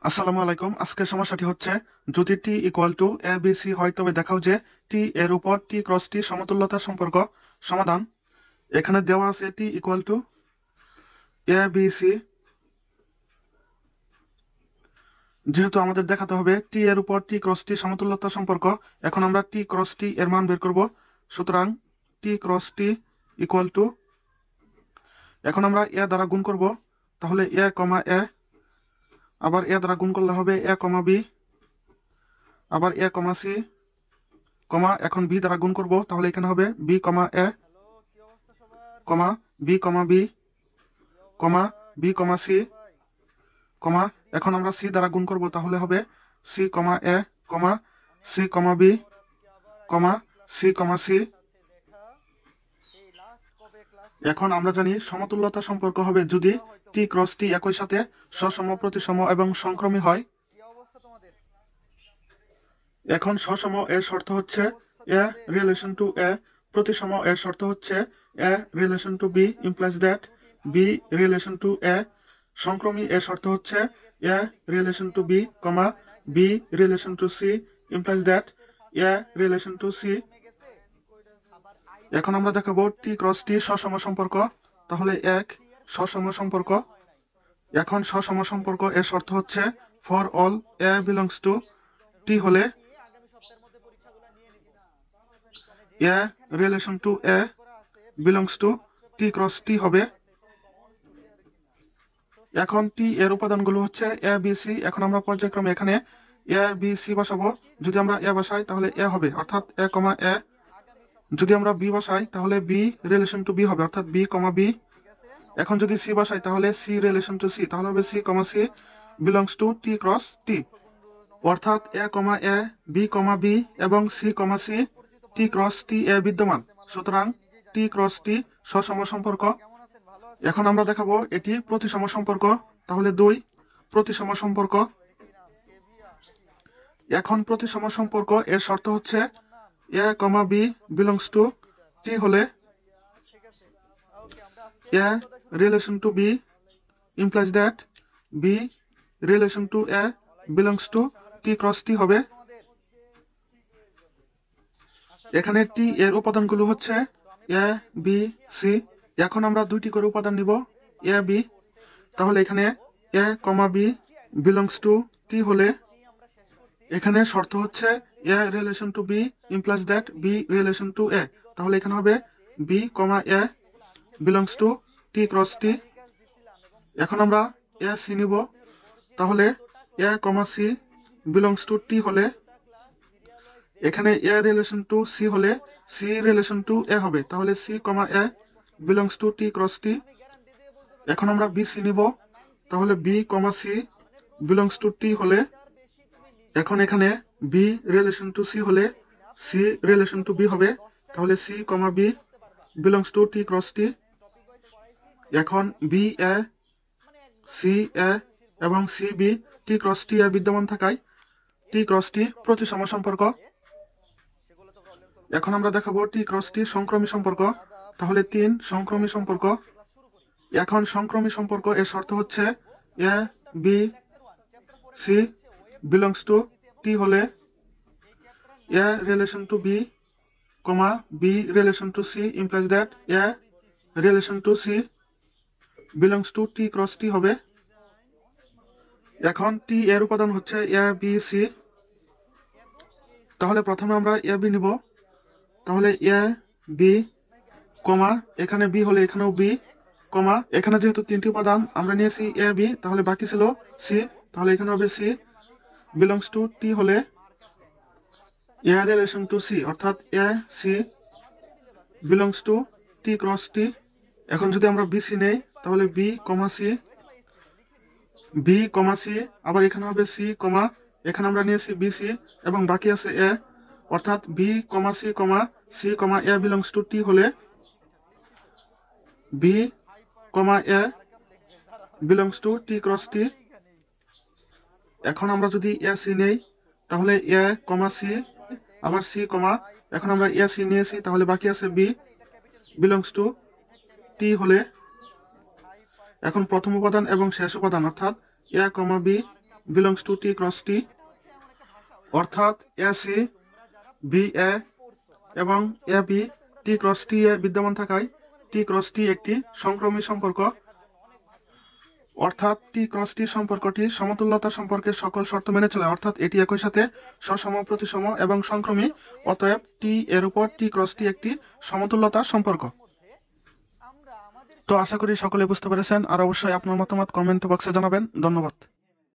আসসালামু আলাইকুম। আজকের সমস্যাটি হচ্ছে, যদি T equal to A B C হয় তবে দেখাও যে টি এর উপর টি ক্রস টি সমতুল্যতা সম্পর্ক। সমাধান: এখানে দেওয়া আছে T equal to A B C. যেহেতু আমাদের দেখাতে হবে টি এর উপর টি ক্রস টি সমতুল্যতা সম্পর্ক, এখন আমরা টি ক্রস টি এর মান বের করব। সুতরাং টি ক্রস টি ইকুয়াল টু, এখন আমরা এ দ্বারা গুণ করব, তাহলে এ কমা এ, আবার এ দ্বারা গুণ করলে হবে এ কমা বি, আবার এ কমা সি, কমা এখন বি দ্বারা গুণ করব, তাহলে এখানে হবে বি কমা এ, comma B comma B, comma B comma C, কমা এখন আমরা সি দ্বারা গুণ করব, তাহলে হবে সি কমা এ, comma C comma B, comma C comma C. এখন আমরা জানি সমতুল্যতা সম্পর্ক হবে যদি টি ক্রস টি একই সাথে সসম, প্রতিসম এবং সংক্রমী হয়। এখন সসম এর শর্ত হচ্ছে এ রিলেশন টু এ, প্রতিসম এর শর্ত হচ্ছে A relation to B implies that B relation to A, সংক্রমী এর শর্ত হচ্ছে A relation to B, comma B relation to C implies that A relation to C. এখন আমরা দেখাবো টি ক্রস টি সসম সম্পর্ক, তাহলে এক সসম সম্পর্ক। এখন সসম সম্পর্ক এর শর্ত হচ্ছে for all A belongs to T হলে A relation to A belongs to T cross T হবে। এখন টি এর উপাদানগুলো হচ্ছে এ বি সি। এখন আমরা পর্যায়ক্রমে এখানে এ বি সি বসাবো। যদি আমরা এ বসাই তাহলে এ হবে, অর্থাৎ এ কমা এ। যদি আমরা বি বসাই তাহলে বি রিলেশন টু বি হবে, অর্থাৎ বি কমা বি। এখন যদি সি বসাই তাহলে সি রিলেশন টু সি, তাহলে হবে C comma C belongs to T cross T, অর্থাৎ A comma A, B comma B এবং C comma C T cross T এ বিদ্যমান। সুতরাং টি ক্রস টি সসম সম্পর্ক। এখন আমরা দেখাবো এটি প্রতিসম সম্পর্ক, তাহলে দুই প্রতিসম সম্পর্ক। এখন প্রতিসম সম্পর্ক এর শর্ত হচ্ছে A comma B belongs to T হলে A relation to B implies that B relation to A belongs to T cross T হবে। এখানে টি এর উপাদানগুলো হচ্ছে এ বি সি। এখন আমরা দুইটি করে উপাদান নিব এ বি, তাহলে এখানে A comma B belongs to T হলে এখানে শর্ত হচ্ছে A relation to B implies that B relation to A, তাহলে এখানে হবে B comma A belongs to T cross T. এখন আমরা এ সি নিব, তাহলে A comma C belongs to T হলে এখানে এ রিলেশন টু সি হলে সি রিলেশন টু এ হবে, তাহলে C comma A belongs to T cross T. এখন আমরা বি সি নিব, তাহলে B comma C belongs to T হলে এখন এখানে বি রিলেশন টু সি হলে সি রিলেশন টু বি হবে, তাহলে C comma B belongs to T cross T. এখন বি এ, সি এ এবং C B T cross T এ বিদ্যমান থাকায় টি ক্রস টি প্রতিসম সম্পর্ক। এখন আমরা দেখাবো টি ক্রস টি সংক্রমী সম্পর্ক, তাহলে তিন সংক্রমী সম্পর্ক। এখন সংক্রমী সম্পর্ক এর শর্ত হচ্ছে A B C belongs to T হলে A relation to B, comma B relation to C implies that A relation to C belongs to T cross T হবে। এখন টি এর উপাদান হচ্ছে এ বি সি, তাহলে প্রথমে আমরা এ বি নিব, তাহলে এ বি, কমা এখানে বি হলে এখানেও বি, কমা এখানে যেহেতু তিনটি উপাদান আমরা নিয়েছি এ বি, তাহলে বাকি ছিল সি, তাহলে এখানে হবে সি বিলংস টু টি হলে এ রিলেশন টু সি, অর্থাৎ A C belongs to T cross T. এখন যদি আমরা বি সি নেই তাহলে B comma C, B comma C, আবার এখানে হবে সি, কমা এখানে আমরা নিয়েছি বি সি এবং বাকি আছে এ, অর্থাৎ B comma C comma C comma A belongs to T হলে B comma A belongs to T cross T. এখন আমরা যদি এ সি নেই তাহলে এ কমা সি, আবার সি, কমা এখন আমরা এ সি নিয়েছি, তাহলে বাকি আছে বি বিলংস টু টি হলে এখন প্রথম উপাদান এবং শেষ উপাদান অর্থাৎ A comma B belongs to T cross T, অর্থাৎ এ সি বি এ এবং A B T cross T এ বিদ্যমান থাকায় টি ক্রস টি একটি সংক্রমী সম্পর্ক, অর্থাৎ টি ক্রস টি সম্পর্কটি সমতুল্যতা সম্পর্কের সকল শর্ত মেনে চলে, অর্থাৎ এটি একই সাথে সসম, প্রতিসম এবং সংক্রমী। অতএব টি এর উপর টি ক্রস টি একটি সমতুল্যতা সম্পর্ক। তো আশা করি সকলে বুঝতে পেরেছেন, আর অবশ্যই আপনার মতামত কমেন্ট বক্সে জানাবেন। ধন্যবাদ।